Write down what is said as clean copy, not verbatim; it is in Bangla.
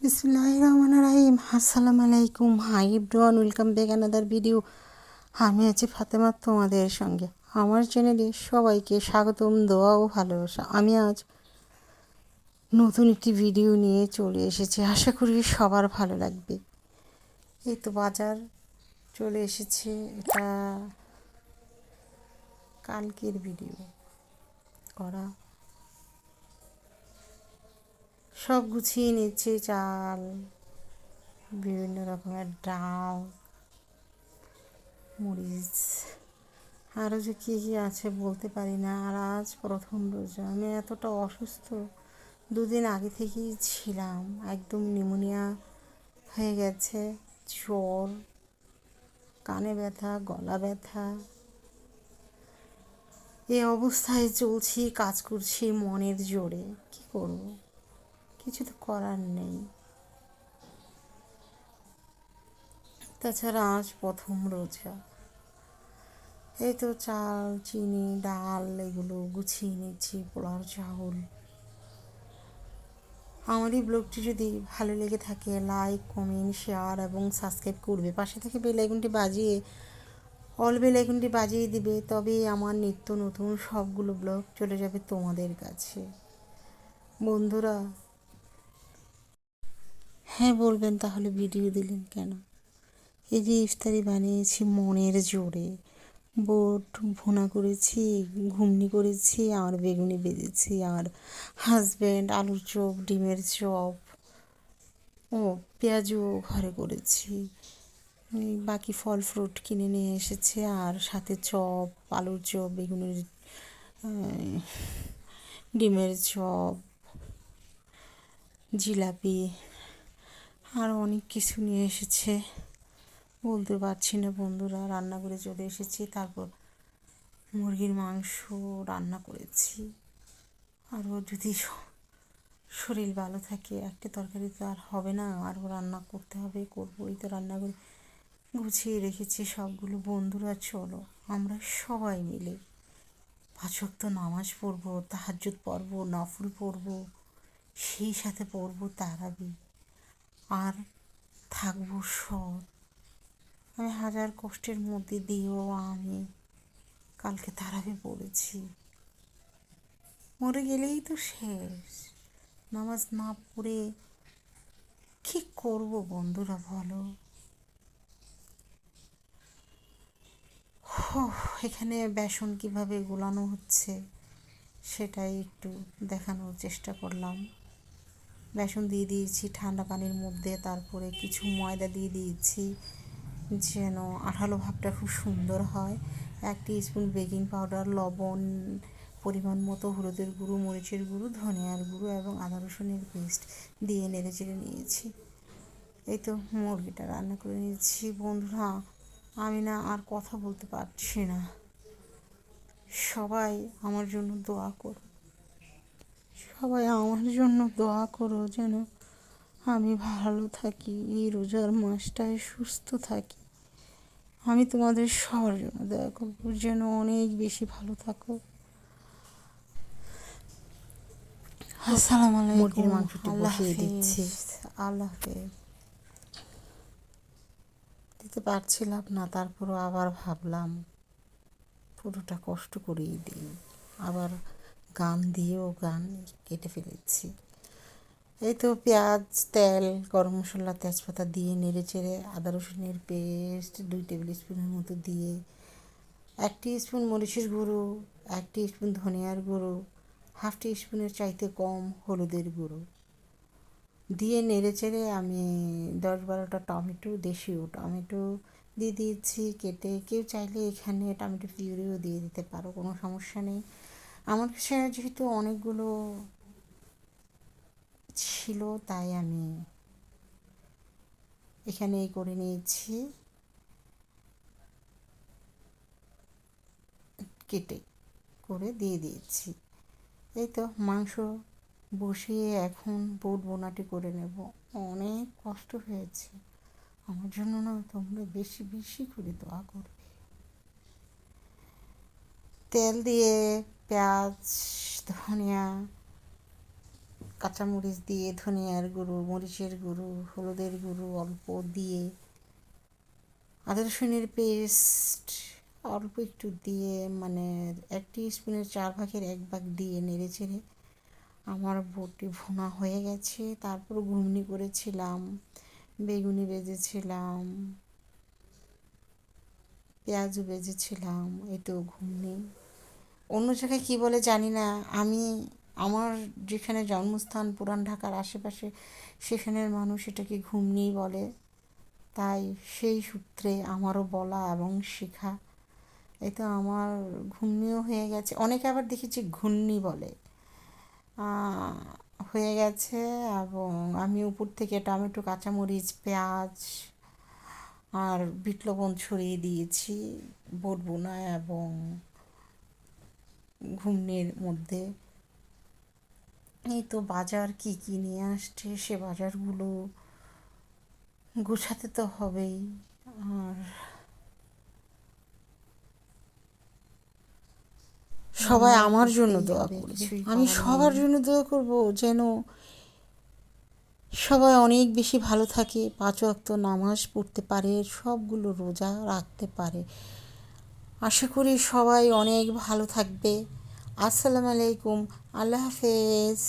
বিসমিল্লাহির রহমানির রহিম। আসসালামু আলাইকুম, hi everyone, welcome back another video. আমি আছি ফাতেমা তোমাদের সঙ্গে। আমার চ্যানেলে সবাইকে স্বাগতম, দোয়া ও ভালোবাসা। আমি আজ নতুন একটি ভিডিও নিয়ে চলে এসেছি, আশা করি সবার ভালো লাগবে। এই তো বাজার চলে এসেছে, এটা কালকের ভিডিও করা। সব গুছিয়ে নিচ্ছি, চাল, বিভিন্ন রকমের ডাল, মরিচ, আরও যে কী কী আছে বলতে পারি না। আর আজ প্রথম রোজা। আমি এতটা অসুস্থ, দুদিন আগে থেকেই ছিলাম, একদম নিউমোনিয়া হয়ে গেছে, জ্বর, কানে ব্যথা, গলা ব্যথা, এই অবস্থায় চলছি, কাজ করছি মনের জোরে। কি করব, কিছু তো করার নেই। তাছাড়া আজ প্রথম রোজা। এই তো চাল, চিনি, ডাল এগুলো গুছিয়ে নিচ্ছি, পোলাও চাউল। আমার এই ব্লগটি যদি ভালো লেগে থাকে, লাইক, কমেন্ট, শেয়ার এবং সাবস্ক্রাইব করবে। পাশে থেকে বেল আইকনটি বাজিয়ে অল বেল আইকনটি বাজিয়ে দিবে, তবেই আমার নিত্য নতুন সবগুলো ব্লগ চলে যাবে তোমাদের কাছে। বন্ধুরা, হ্যাঁ বলবেন, তাহলে ভিডিও দিলেন কেন? এই যে ইফতারি বানিয়েছি মনের জোরে, বুট ভুনা করেছি, ঘুগনি করেছি, আর বেগুনি ভেজেছি, আর হাজব্যান্ড আলুর চপ, ডিমের চপ, ও পেঁয়াজও ঘরে করেছি। বাকি ফল ফ্রুট কিনে নিয়ে এসেছে, আর সাথে চপ, আলুর চপ, বেগুনের, ডিমের চপ, জিলাপি, আর অনেক কিছু নিয়ে এসেছে, বলতে পারছি না বন্ধুরা। রান্না করে চলে এসেছি, তারপর মুরগির মাংস রান্না করেছি। আরও যদি শরীর ভালো থাকে, একটা তরকারি তো আর হবে না, আরও রান্না করতে হবে, করবো। এই তো রান্না করে গুছিয়ে রেখেছি সবগুলো। বন্ধুরা চলো আমরা সবাই মিলে 5 ওয়াক্ত নামাজ পড়বো, তাহাজ্জুদ পড়বো, নফল পড়বো, সেই সাথে পড়বো তারাবি, আর থাকবো সৎ। আমি হাজার কষ্টের মধ্যে দিয়েও আমি কালকে তারাবি পড়েছি। মরে গেলেই তো শেষ, নামাজ না পড়ে কী করবো বন্ধুরা বলো? এখানে বেসন কিভাবে গোলানো হচ্ছে সেটাই একটু দেখানোর চেষ্টা করলাম। বেসন দিয়ে দিয়েছি ঠান্ডা পানির মধ্যে, তারপরে কিছু ময়দা দিয়ে দিয়েছি যেন আঠালো ভাবটা খুব সুন্দর হয়। 1 টিস্পুন বেকিং পাউডার, লবণ, পরিমাণ মতো হলুদের গুঁড়ো, মরিচের গুঁড়ো, ধনিয়ার গুঁড়ো এবং আদা রসুনের পেস্ট দিয়ে নেড়ে চেড়ে নিয়েছি। এই তো মুরগিটা রান্না করে নিয়েছি। বন্ধুরা, আমি না আর কথা বলতে পারছি না। সবাই আমার জন্য দোয়া করো, সবাই আমার জন্য দোয়া করো যেন আমি ভালো থাকি, এই রোজার মাসটায় সুস্থ থাকি। আমি তোমাদের সবার জন্য দোয়া করবো যেন অনেক বেশি ভালো থাকো। আসসালামু আলাইকুম। মুরগির মাংসটি বসিয়ে দিচ্ছি। আল্লাহ হাফেজ। দিতে পারছিলাম না, তারপরও আবার ভাবলাম পুরোটা কষ্ট করেই দিই। আবার গান দিয়েও গান কেটে ফেলেছি। এই তো পেঁয়াজ, তেল, গরম মশলা, তেজপাতা দিয়ে নেড়ে চেড়ে আদা রসুনের পেস্ট 2 টেবিল স্পুনের মতো দিয়ে, 1 টিস্পুন মরিচের গুঁড়ো, 1 টিস্পুন ধনিয়ার গুঁড়ো, 1/2 টিস্পুনের চাইতে কম হলুদের গুঁড়ো দিয়ে নেড়ে চেড়ে আমি 10-12টা টমেটো, দেশীয় টমেটো দিয়ে দিয়েছি কেটে। কেউ চাইলে এখানে টমেটো পিউরিও দিয়ে দিতে পারো, কোনো সমস্যা নেই। আমার কাছে যেহেতু অনেকগুলো ছিল, তাই আমি এখানে করে নিয়েছি কেটে করে দিয়ে দিয়েছি। এই তো মাংস বসিয়ে এখন বুট বোনাটি করে নেব। অনেক কষ্ট হয়েছে আমার জন্য না, তোমরা বেশি বেশি করে দোয়া করবে। তেল দিয়ে পেঁয়াজ, ধনিয়া, কাঁচামরিচ দিয়ে, ধনিয়ার গুঁড়ো, মরিচের গুঁড়ো, হলুদের গুঁড়ো অল্প দিয়ে, আদা রসুনের পেস্ট অল্প একটু দিয়ে, মানে 1 টি স্পুনের 1/4 দিয়ে নেড়ে চেড়ে আমার বটি ভুনা হয়ে গেছে। তারপর ঘুগনি করেছিলাম, বেগুনি ভেজেছিলাম, পেঁয়াজও ভেজেছিলাম। এই তো ঘুগনি। অন্য জায়গায় কী বলে জানি না, আমার যেখানে জন্মস্থান পুরান ঢাকার আশেপাশে, সেখানের মানুষ এটাকে ঘুগনিই বলে। তাই সেই সূত্রে আমারও বলা এবং শেখা। এই তো আমার ঘুগনিও হয়ে গেছে। অনেকে আবার দেখেছি ঘুন্নি বলে। হয়ে গেছে। এবং আমি উপর থেকে টমেটো, কাঁচামরিচ, পেঁয়াজ আর বিট লবণ ছড়িয়ে দিয়েছি বটবুনা এবং ঘুগনির মধ্যে। এই তো বাজার কী কী নিয়ে আসছে, সে বাজারগুলো গোছাতে তো হবেই। আর সবাই আমার জন্য দোয়া করবে। আমি সবার জন্য দোয়া করব যেন সবাই অনেক বেশি ভালো থাকে, 5 ওয়াক্ত নামাজ পড়তে পারে, সবগুলো রোজা রাখতে পারে। আশা করি সবাই অনেক ভালো থাকবে। আসসালামু আলাইকুম, আল্লাহ হাফেজ।